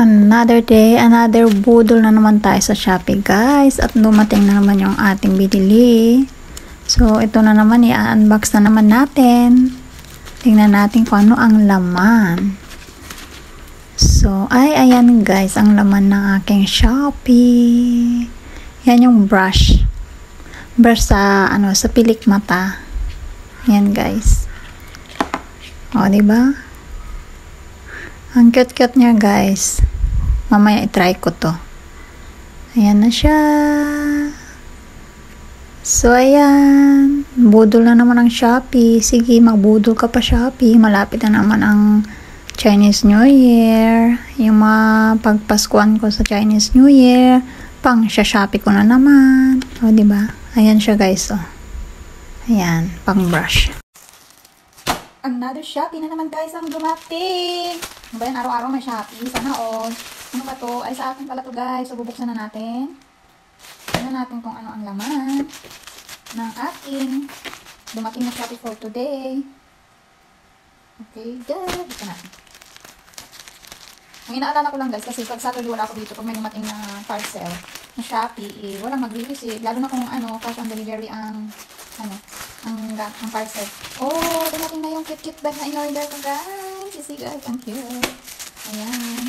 Another day, another budol na naman tayo sa Shopee guys, at dumating na naman yung ating binili. So ito na naman, i-unbox na naman natin. Tingnan natin kung ano ang laman. So ayan guys, ang laman ng aking Shopee. Yan yung brush sa sa pilik mata. Yan guys. O diba? Ang cute niya guys. Mamaya i-try ko to. Ayan na siya. So ayan, budol na naman ang Shopee. Sige, magbudol ka pa Shopee. Malapit na naman ang Chinese New Year. Yung mga pagpaskuhan ko sa Chinese New Year, pang Shopee ko na naman. O diba? Ayan siya guys. O. Ayan, pang brush. Another Shopee na naman guys ang dumating. Ano ba yan? Araw-araw may Shopee. Sana all. Ano ba to? Ay sa akin pala to guys. So bubuksan na natin. Tingnan natin kung ano ang laman ng ating dumating na Shopee for today. Okay, good. Buksan natin. Ang inaalala ko lang guys, kasi pag Saturday wala ako dito, pag may dumating na parcel na Shopee, walang mag-receive. Lalo na kung cash on delivery ang ang parcel. Oh, dumating na yung cute bag na in-order ko guys. You see guys, ang cute. Ayan.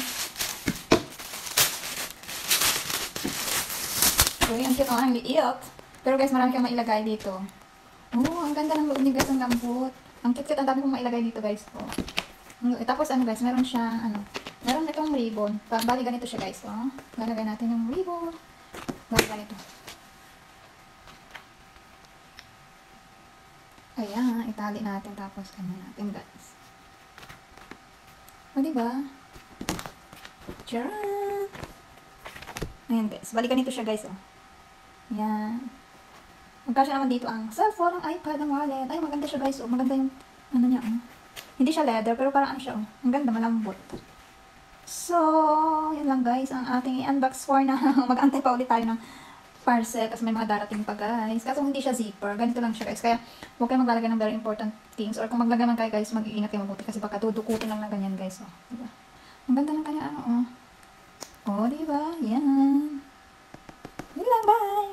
Uy, ang cute, ang liit. Pero guys, marami kang mailagay dito. Oh, ang ganda ng loob niya guys, ang lambot. Ang cute, ang dami kong mailagay dito guys. Oh. Tapos guys, meron siyang meron itong ribbon. Bali ganito siya guys. Oh. Lalagay natin yung ribbon. Bali ganito. Ayan, itali natin tapos natin guys. O diba? Tcharan! Ayan guys, bali ganito siya guys. Oh. Ayan. Magkasya naman dito ang cellphone, ang iPad, ang wallet. Ay, maganda siya guys. Oh. Maganda yung niya. Oh. Hindi siya leather, pero parang siya. Oh. Ang ganda, malambot. So, yun lang guys. Ang ating i-unbox for na. Mag-antay pa ulit tayo ng parcel kasi may mga darating pa guys. Kaso hindi siya zipper. Ganito lang siya guys. Kaya huwag kayo maglalagay ng very important things. Or kung maglagay man kayo guys, mag-iingat kayo mabuti. Kasi baka dudukutin lang na ganyan guys. Oh. Diba? Ang ganda ng kanya oh. Oh, diba? Yan. Yun lang, bye!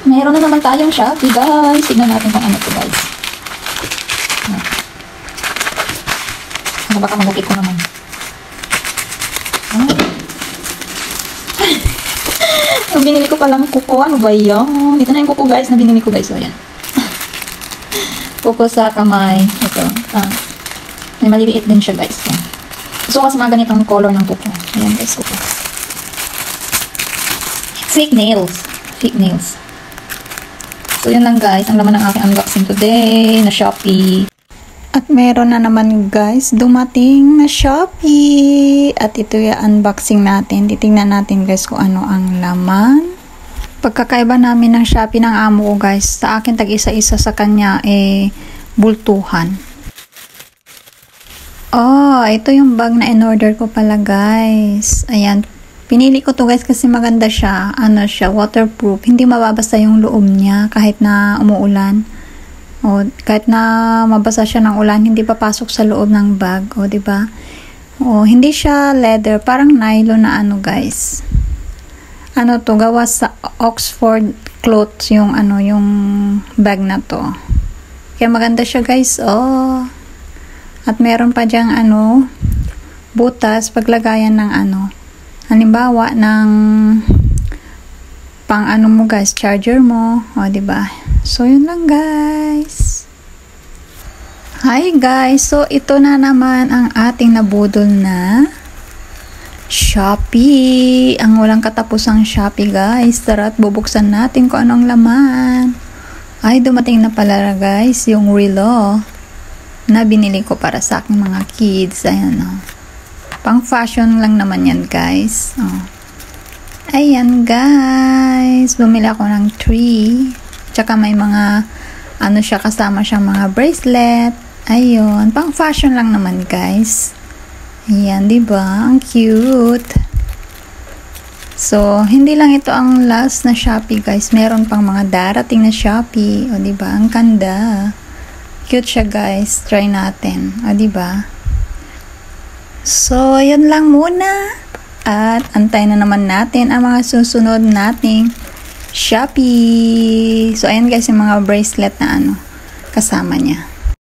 Meron na naman tayong Shopee guys. Tignan natin kung ano ito guys. Baka magupit ko naman. Ang binili ko palang kuko. Ano ba yan? Ito na yung kuko guys na binili ko guys. So, ayan. Kuko sa kamay. Ito. May maliliit din siya guys. So, kasi mga ganitong color ng kuko. Ayan guys, kuko. Fake nails. Fake nails. So, yun lang guys. Ang laman ng aking unboxing today na Shopee. At meron na naman guys, dumating na Shopee. At ito yung unboxing natin. Titingnan natin guys kung ano ang laman. Pagkakaiba namin ng Shopee ng amo ko guys, sa akin tag-isa-isa, sa kanya bultuhan. Oh, ito yung bag na in-order ko pala guys. Ayan. Pinili ko to guys kasi maganda siya. Ano siya, waterproof. Hindi mababasa yung loob niya kahit na umuulan. O, kahit na mabasa siya ng ulan, hindi papasok sa loob ng bag. O, diba? O, hindi siya leather. Parang nylon na guys. Ano to, gawa sa Oxford cloth yung yung bag na to. Kaya maganda siya guys. Oh. At meron pa diyang butas, paglagayan ng halimbawa ng pang mo guys, charger mo. O, diba? So, yun lang guys. Hi guys. So, ito na naman ang ating nabudol na Shopee. Ang walang katapusang Shopee guys. Tara at bubuksan natin kung anong laman. Ay, dumating na pala guys yung relo na binili ko para sa aking mga kids. Ayan o. Pang fashion lang naman yan guys. Oh. Ayan guys. Bumili ako ng 3. Tsaka may mga siya, kasama siyang mga bracelet. Ayun, pang fashion lang naman guys. Ayan, diba? Ang cute. So, hindi lang ito ang last na Shopee guys. Meron pang mga darating na Shopee. O, diba? Ang ganda. Cute siya guys. Try natin. O, diba? So, yun lang muna. At antay na naman natin ang mga susunod nating Shopee. So, ayan guys yung mga bracelet na kasama niya.